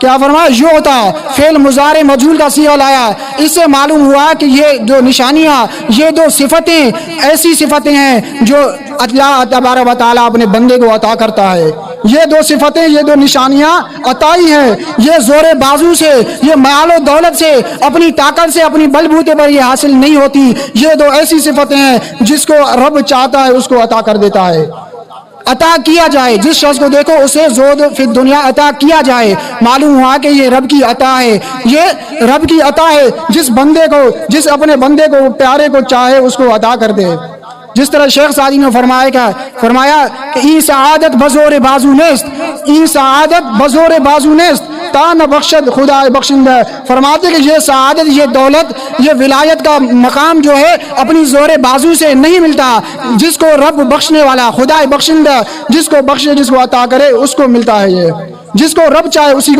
کیا فرمایا؟ یعطا فعل مضارع مجہول کا صیغہ لایا. اس سے معلوم ہوا کہ یہ جو نشانیاں، یہ دو صفتیں ایسی صفتیں ہیں جو اللہ تبارک و تعالیٰ اپنے بندے کو عطا کرتا ہے. یہ دو صفتیں، یہ دو نشانیاں عطائی ہیں. یہ زور بازو سے، یہ مال و دولت سے، اپنی طاقت سے، اپنی بل بوتے پر یہ حاصل نہیں ہوتی. یہ دو ایسی صفتیں ہیں جس کو رب چاہتا ہے اس کو عطا کر دیتا ہے، عطا کیا جائے. جس شخص کو دیکھو اسے زود فی دنیا عطا کیا جائے، معلوم ہوا کہ یہ رب کی عطا ہے. یہ رب کی عطا ہے. جس بندے کو، جس اپنے بندے کو، پیارے کو چاہے اس کو عطا کر دے. جس طرح شیخ سعدی نے فرمایا کہ ای سعادت بزور بازو نیست، ای سعادت بزور بازو نیست تا نہ بخشد خدا بخشندہ. فرماتے کہ یہ سعادت، یہ دولت، یہ ولایت کا مقام جو ہے اپنی زور بازو سے نہیں ملتا. جس کو رب بخشنے والا، خدا بخشندہ، جس کو بخشے، جس کو عطا کرے اس کو ملتا ہے. یہ جس کو رب چاہے اسی کو